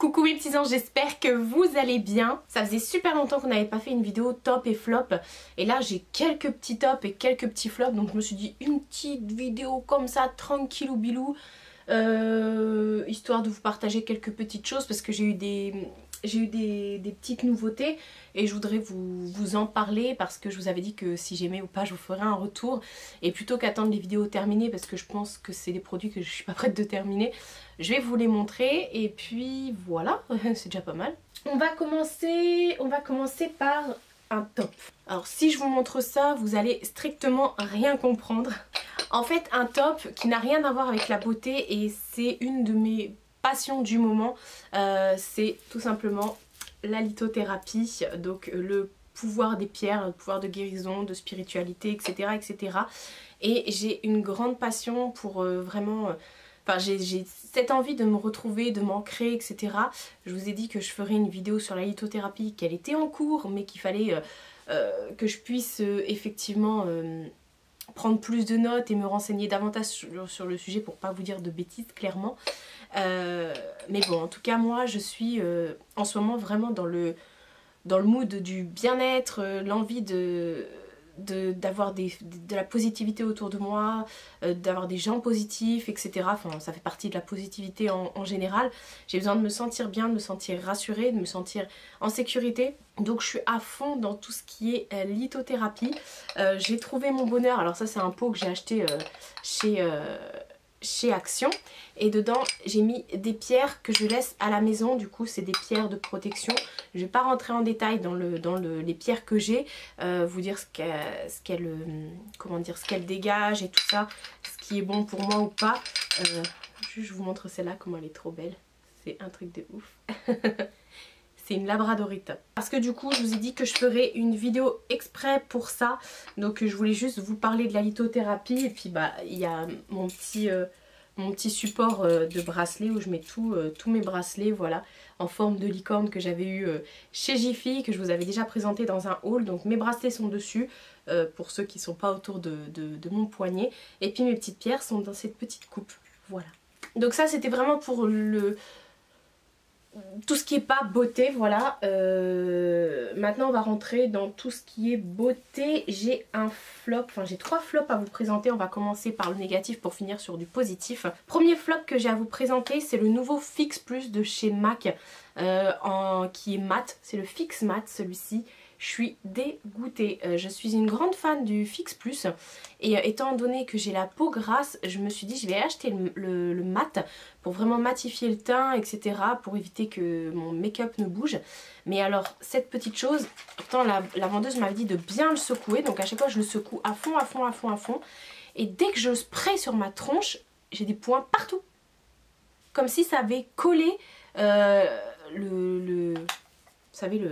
Coucou mes petits anges, j'espère que vous allez bien. Ça faisait super longtemps qu'on n'avait pas fait une vidéo top et flop. Et là j'ai quelques petits tops et quelques petits flops. Donc je me suis dit une petite vidéo comme ça, tranquillou bilou. Histoire de vous partager quelques petites choses parce que j'ai eu des petites nouveautés et je voudrais vous en parler parce que je vous avais dit que si j'aimais ou pas je vous ferai un retour, et plutôt qu'attendre les vidéos terminées parce que je pense que c'est des produits que je suis pas prête de terminer, je vais vous les montrer et puis voilà. C'est déjà pas mal. On va commencer par un top. Alors si je vous montre ça, vous allez strictement rien comprendre. En fait, un top qui n'a rien à voir avec la beauté, et c'est une de mes passions du moment, c'est tout simplement la lithothérapie, donc le pouvoir des pierres, le pouvoir de guérison, de spiritualité, etc. etc. Et j'ai une grande passion pour vraiment... Enfin, j'ai cette envie de me retrouver, de m'ancrer, etc. Je vous ai dit que je ferais une vidéo sur la lithothérapie, qu'elle était en cours, mais qu'il fallait que je puisse effectivement prendre plus de notes et me renseigner davantage sur le sujet pour pas vous dire de bêtises clairement. Mais bon, en tout cas moi je suis en ce moment vraiment dans le mood du bien-être, l'envie d'avoir de la positivité autour de moi, d'avoir des gens positifs, etc. Enfin, ça fait partie de la positivité en général. J'ai besoin de me sentir bien, de me sentir rassurée, de me sentir en sécurité. Donc je suis à fond dans tout ce qui est lithothérapie. J'ai trouvé mon bonheur. Alors ça c'est un pot que j'ai acheté chez Action, et dedans j'ai mis des pierres que je laisse à la maison. Du coup c'est des pierres de protection. Je vais pas rentrer en détail dans les pierres que j'ai, vous dire ce qu'elles dégagent et tout ça, ce qui est bon pour moi ou pas. Je vous montre celle-là, comment elle est trop belle, c'est un truc de ouf. C'est une labradorite. Parce que du coup je vous ai dit que je ferais une vidéo exprès pour ça. Donc je voulais juste vous parler de la lithothérapie. Et puis bah il y a mon petit support de bracelet où je mets tous mes bracelets, voilà, en forme de licorne que j'avais eu chez Jiffy, que je vous avais déjà présenté dans un haul. Donc mes bracelets sont dessus, pour ceux qui ne sont pas autour de mon poignet. Et puis mes petites pierres sont dans cette petite coupe, voilà. Donc ça c'était vraiment pour tout ce qui est pas beauté, voilà. Maintenant on va rentrer dans tout ce qui est beauté. J'ai un flop, enfin j'ai 3 flops à vous présenter. On va commencer par le négatif pour finir sur du positif. Premier flop que j'ai à vous présenter, c'est le nouveau Fix Plus de chez MAC, qui est mat. C'est le Fix Mat, celui-ci. Je suis dégoûtée. Je suis une grande fan du Fix Plus, et étant donné que j'ai la peau grasse, je me suis dit je vais acheter le mat pour vraiment matifier le teint, etc. pour éviter que mon make-up ne bouge. Mais alors cette petite chose, pourtant la vendeuse m'avait dit de bien le secouer, donc à chaque fois je le secoue à fond, à fond, à fond, à fond. Et dès que je spray sur ma tronche, j'ai des points partout. Comme si ça avait collé vous savez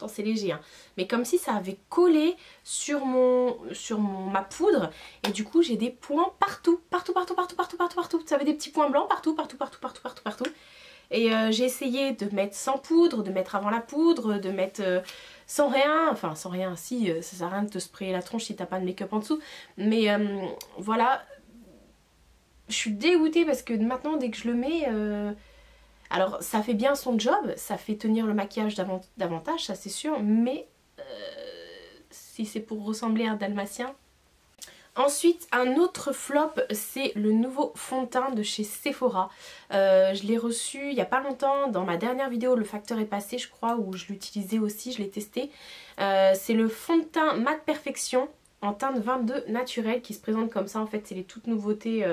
c'est léger hein, mais comme si ça avait collé sur ma poudre, et du coup j'ai des points partout, partout, partout, partout, partout, partout, partout. Ça avait des petits points blancs partout, partout, partout, partout, partout, partout. Et j'ai essayé de mettre sans poudre, de mettre avant la poudre, de mettre sans rien, enfin sans rien, si ça sert à rien de te sprayer la tronche si t'as pas de make-up en dessous, mais voilà, je suis dégoûtée parce que maintenant dès que je le mets, alors ça fait bien son job, ça fait tenir le maquillage davantage, ça c'est sûr, mais si c'est pour ressembler à un dalmatien. Ensuite un autre flop, c'est le nouveau fond de teint de chez Sephora. Je l'ai reçu il n'y a pas longtemps, dans ma dernière vidéo le facteur est passé je crois, où je l'utilisais aussi, je l'ai testé. C'est le fond de teint Mat Perfection en teinte 22 naturel qui se présente comme ça. En fait c'est les toutes nouveautés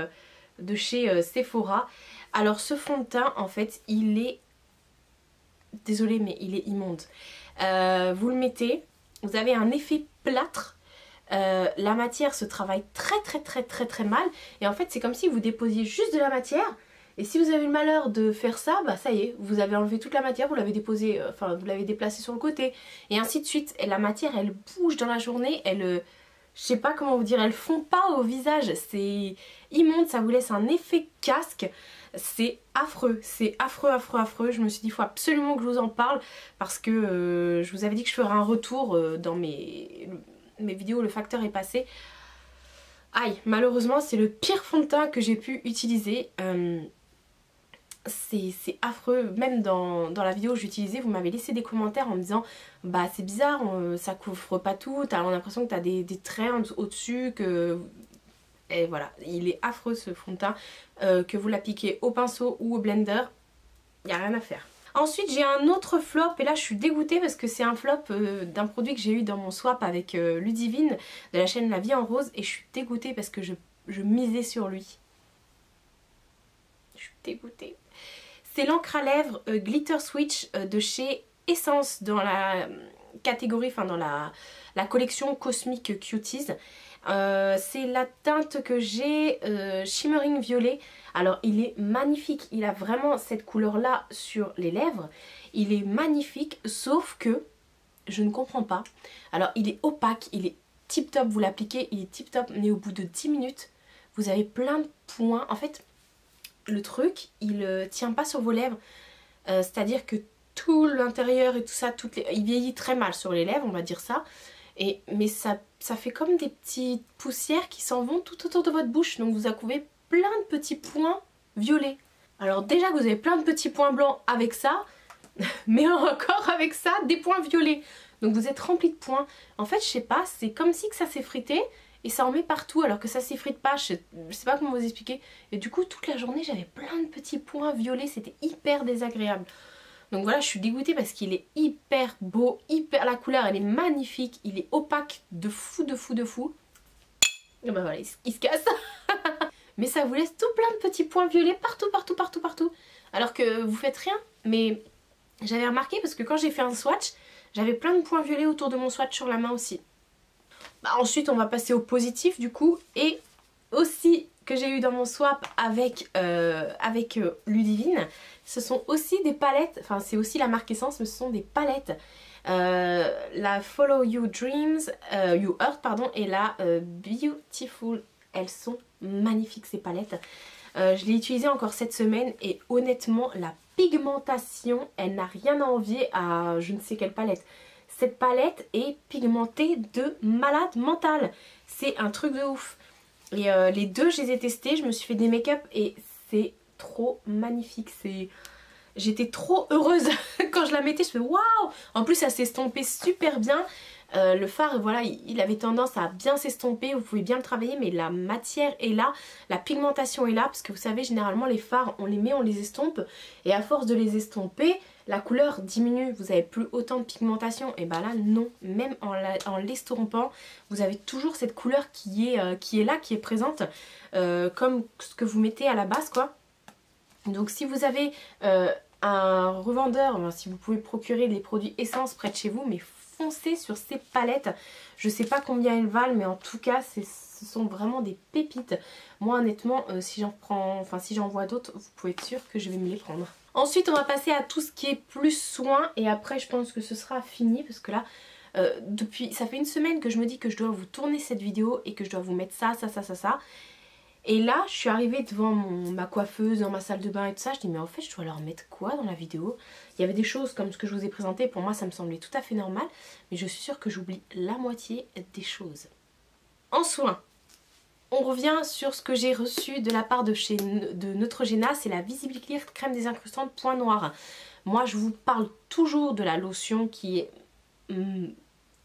de chez Sephora. Alors ce fond de teint en fait il est, désolée mais il est immonde. Vous le mettez, vous avez un effet plâtre, la matière se travaille très très très très très mal, et en fait c'est comme si vous déposiez juste de la matière, et si vous avez le malheur de faire ça, bah ça y est, vous avez enlevé toute la matière, vous l'avez déposée, enfin vous l'avez déplacée sur le côté, et ainsi de suite. Et la matière elle bouge dans la journée, elle... je sais pas comment vous dire, elle fond pas au visage, c'est immonde, ça vous laisse un effet casque, c'est affreux, affreux, affreux. Je me suis dit il faut absolument que je vous en parle parce que je vous avais dit que je ferais un retour dans mes vidéos, le facteur est passé. Aïe, malheureusement c'est le pire fond de teint que j'ai pu utiliser. c'est affreux. Même dans la vidéo que j'utilisais, vous m'avez laissé des commentaires en me disant bah c'est bizarre, ça couvre pas tout, on a l'impression que t'as des traits au-dessus, que... Et voilà, il est affreux ce fond de teint, que vous l'appliquez au pinceau ou au blender, il n'y a rien à faire. Ensuite j'ai un autre flop et là je suis dégoûtée parce que c'est un flop d'un produit que j'ai eu dans mon swap avec Ludivine de la chaîne La Vie en Rose, et je suis dégoûtée parce que je misais sur lui. Je suis dégoûtée. C'est l'encre à lèvres Glitter Switch de chez Essence dans la catégorie, enfin dans la collection Cosmic Cuties. C'est la teinte que j'ai, Shimmering Violet. Alors il est magnifique, il a vraiment cette couleur là sur les lèvres. Il est magnifique, sauf que je ne comprends pas. Alors il est opaque, il est tip top, vous l'appliquez, il est tip top, mais au bout de 10 minutes, vous avez plein de points. En fait, le truc, il tient pas sur vos lèvres, c'est-à-dire que tout l'intérieur et tout ça, il vieillit très mal sur les lèvres, on va dire ça. Mais ça fait comme des petites poussières qui s'en vont tout autour de votre bouche, donc vous avez plein de petits points violets. Alors déjà que vous avez plein de petits points blancs avec ça, mais encore avec ça, des points violets. Donc vous êtes rempli de points. En fait, je sais pas, c'est comme si que ça s'effritait et ça en met partout alors que ça s'effrite pas, je sais pas comment vous expliquer. Et du coup, toute la journée, j'avais plein de petits points violets, c'était hyper désagréable. Donc voilà, je suis dégoûtée parce qu'il est hyper beau, la couleur elle est magnifique, il est opaque de fou, de fou, de fou. Et ben voilà, il se casse. Mais ça vous laisse tout plein de petits points violets partout, partout, partout, partout. Alors que vous faites rien, mais j'avais remarqué parce que quand j'ai fait un swatch, j'avais plein de points violets autour de mon swatch sur la main aussi. Bah, ensuite on va passer au positif du coup, et aussi que j'ai eu dans mon swap avec Ludivine, ce sont aussi des palettes, enfin c'est aussi la marque Essence, mais ce sont des palettes. La Follow You Dreams, You Earth pardon, et la Beautiful. Elles sont magnifiques ces palettes. Je l'ai utilisée encore cette semaine et honnêtement la pigmentation, elle n'a rien à envier à je ne sais quelle palette. Cette palette est pigmentée de malade mental. C'est un truc de ouf. Et les deux, je les ai testés, je me suis fait des make-up et c'est trop magnifique. J'étais trop heureuse quand je la mettais, je me suis dit waouh. En plus, ça s'estompait super bien. Le fard, voilà, il avait tendance à bien s'estomper, vous pouvez bien le travailler, mais la matière est là, la pigmentation est là, parce que vous savez, généralement les fards, on les met, on les estompe, et à force de les estomper, la couleur diminue, vous n'avez plus autant de pigmentation, et bah là non, même en l'estompant, vous avez toujours cette couleur qui est là, qui est présente, comme ce que vous mettez à la base quoi. Donc si vous avez un revendeur, si vous pouvez procurer des produits Essence près de chez vous, mais foncez sur ces palettes. Je sais pas combien elles valent, mais en tout cas ce sont vraiment des pépites. Moi honnêtement, si j'en vois d'autres, vous pouvez être sûr que je vais me les prendre. Ensuite on va passer à tout ce qui est plus soin, et après je pense que ce sera fini parce que là ça fait une semaine que je me dis que je dois vous tourner cette vidéo et que je dois vous mettre ça. Et là, je suis arrivée devant ma coiffeuse dans ma salle de bain et tout ça. Je dis mais en fait, je dois leur mettre quoi dans la vidéo? Il y avait des choses comme ce que je vous ai présenté. Pour moi, ça me semblait tout à fait normal. Mais je suis sûre que j'oublie la moitié des choses. En soins, on revient sur ce que j'ai reçu de la part de Neutrogena. C'est la Visible Clear crème désincrustante point noir. Moi, je vous parle toujours de la lotion qui est une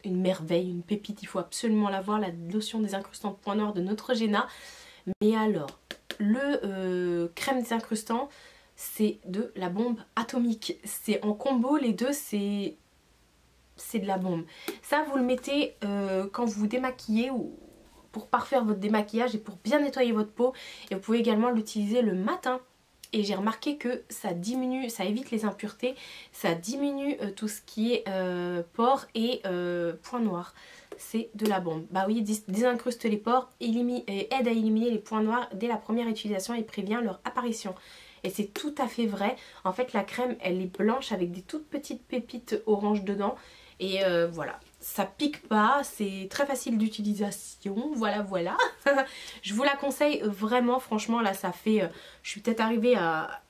merveille, une pépite. Il faut absolument la voir, la lotion désincrustante point noir de Neutrogena. Mais alors, le crème désincrustant, c'est de la bombe atomique. C'est en combo, les deux, c'est de la bombe. Ça, vous le mettez quand vous vous démaquillez ou pour parfaire votre démaquillage et pour bien nettoyer votre peau. Et vous pouvez également l'utiliser le matin. Et j'ai remarqué que ça diminue, ça évite les impuretés, ça diminue tout ce qui est pores et points noirs. C'est de la bombe. Bah oui, désincruste les pores, aide à éliminer les points noirs dès la première utilisation et prévient leur apparition. Et c'est tout à fait vrai. En fait, la crème, elle est blanche avec des toutes petites pépites orange dedans. Et voilà, ça pique pas, c'est très facile d'utilisation, voilà. Je vous la conseille vraiment, franchement, là ça fait... je suis peut-être arrivée à...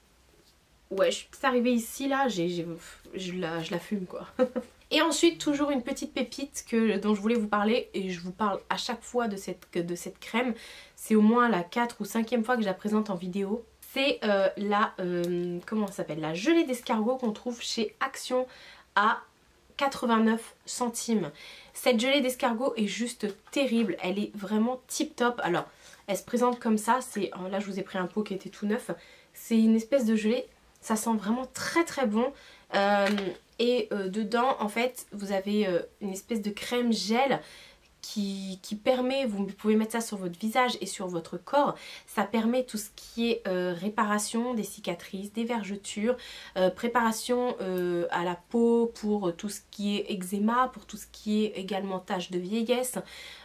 Ouais, je suis peut-être arrivée ici, là, je la fume quoi. Et ensuite, toujours une petite pépite dont je voulais vous parler, et je vous parle à chaque fois de cette crème. C'est au moins la 4e ou 5e fois que je la présente en vidéo. c'est comment ça s'appelle, la gelée d'escargot qu'on trouve chez Action à 89 centimes. Cette gelée d'escargot est juste terrible, elle est vraiment tip top. Alors elle se présente comme ça, là je vous ai pris un pot qui était tout neuf. C'est une espèce de gelée, ça sent vraiment très très bon. Dedans en fait vous avez une espèce de crème gel qui permet, vous pouvez mettre ça sur votre visage et sur votre corps, ça permet tout ce qui est réparation des cicatrices, des vergetures, préparation à la peau pour tout ce qui est eczéma, pour tout ce qui est également taches de vieillesse,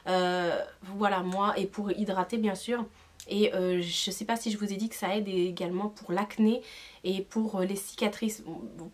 voilà moi, et pour hydrater bien sûr. Et je sais pas si je vous ai dit que ça aide également pour l'acné et pour les cicatrices.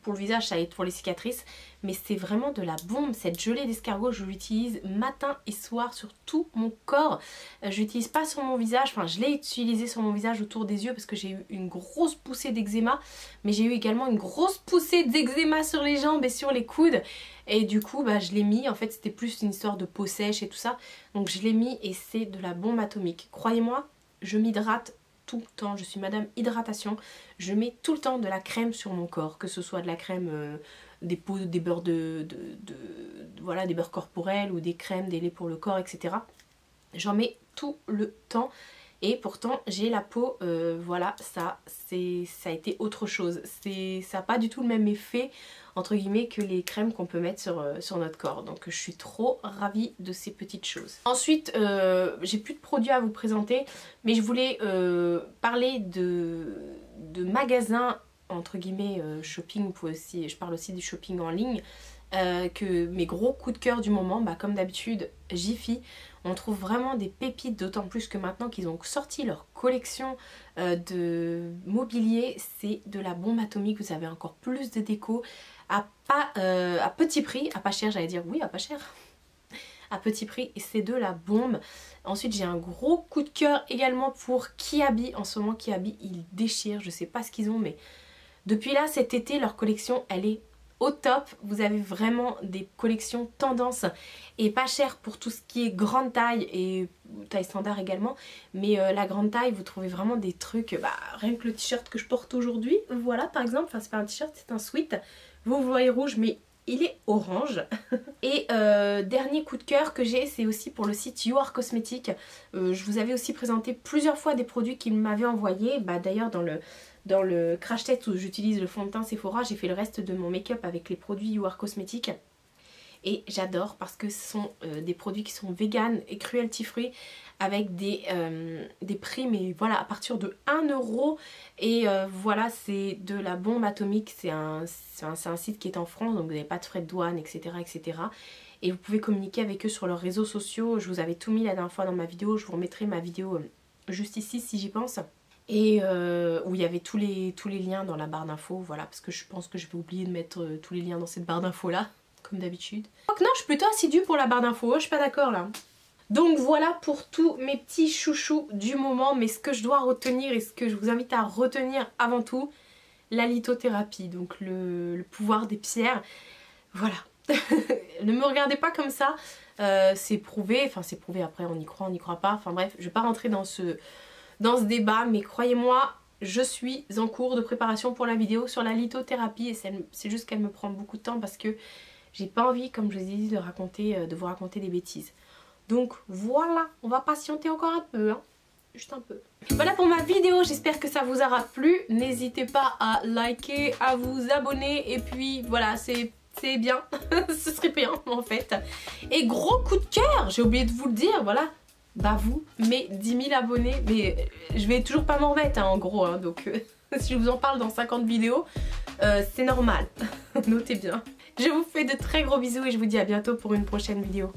Pour le visage ça aide pour les cicatrices, mais c'est vraiment de la bombe. Cette gelée d'escargot je l'utilise matin et soir sur tout mon corps. Je l'utilise pas sur mon visage, enfin je l'ai utilisé sur mon visage autour des yeux parce que j'ai eu une grosse poussée d'eczéma, mais j'ai eu également une grosse poussée d'eczéma sur les jambes et sur les coudes. Et du coup bah, je l'ai mis, en fait c'était plus une histoire de peau sèche et tout ça, donc je l'ai mis et c'est de la bombe atomique. Croyez-moi, je m'hydrate tout le temps, je suis madame hydratation, je mets tout le temps de la crème sur mon corps, que ce soit de la crème, des beurres voilà, des beurres corporels ou des crèmes, des laits pour le corps, etc. J'en mets tout le temps et pourtant j'ai la peau, voilà, ça a été autre chose, ça n'a pas du tout le même effet entre guillemets que les crèmes qu'on peut mettre sur notre corps, donc je suis trop ravie de ces petites choses. Ensuite j'ai plus de produits à vous présenter, mais je voulais parler de magasins entre guillemets shopping, je parle aussi du shopping en ligne, que mes gros coups de cœur du moment, bah, comme d'habitude Jiffy. On trouve vraiment des pépites, d'autant plus que maintenant qu'ils ont sorti leur collection de mobilier, c'est de la bombe atomique. Vous avez encore plus de déco à petit prix, à pas cher j'allais dire, oui à pas cher, à petit prix, et c'est de la bombe. Ensuite j'ai un gros coup de cœur également pour Kiabi. En ce moment Kiabi ils déchirent, je sais pas ce qu'ils ont, mais depuis là cet été leur collection elle est au top. Vous avez vraiment des collections tendance et pas cher pour tout ce qui est grande taille et taille standard également, mais la grande taille vous trouvez vraiment des trucs, bah, rien que le t-shirt que je porte aujourd'hui, voilà par exemple, enfin c'est pas un t-shirt, c'est un sweat, vous voyez rouge mais il est orange. Et dernier coup de cœur que j'ai, c'est aussi pour le site You Are Cosmetics. Je vous avais aussi présenté plusieurs fois des produits qu'ils m'avaient envoyés, bah, d'ailleurs dans le crash test où j'utilise le fond de teint Sephora, j'ai fait le reste de mon make-up avec les produits You Are Cosmetics. Et j'adore parce que ce sont des produits qui sont vegan et cruelty free avec des prix, mais voilà, à partir de 1 €. Et voilà, c'est de la bombe atomique. C'est un site qui est en France, donc vous n'avez pas de frais de douane, etc., etc. Et vous pouvez communiquer avec eux sur leurs réseaux sociaux. Je vous avais tout mis la dernière fois dans ma vidéo. Je vous remettrai ma vidéo juste ici si j'y pense. Et où il y avait tous les liens dans la barre d'infos, voilà, parce que je pense que je vais oublier de mettre tous les liens dans cette barre d'infos là, comme d'habitude. Donc non, je suis plutôt assidue pour la barre d'infos, je suis pas d'accord là. Donc voilà pour tous mes petits chouchous du moment, mais ce que je dois retenir et ce que je vous invite à retenir avant tout, la lithothérapie, donc le pouvoir des pierres, voilà. Ne me regardez pas comme ça, c'est prouvé, enfin c'est prouvé, après on y croit pas, enfin bref, je vais pas rentrer dans ce débat, mais croyez-moi, je suis en cours de préparation pour la vidéo sur la lithothérapie et c'est juste qu'elle me prend beaucoup de temps parce que j'ai pas envie, comme je vous ai dit, de vous raconter des bêtises. Donc voilà, on va patienter encore un peu, hein, juste un peu. Voilà pour ma vidéo, j'espère que ça vous aura plu. N'hésitez pas à liker, à vous abonner et puis voilà, c'est bien, ce serait bien en fait. Et gros coup de cœur, j'ai oublié de vous le dire, voilà. Bah vous, mes 10 000 abonnés, mais je vais toujours pas m'en remettre hein, en gros, hein, donc si je vous en parle dans 50 vidéos, c'est normal, notez bien. Je vous fais de très gros bisous et je vous dis à bientôt pour une prochaine vidéo.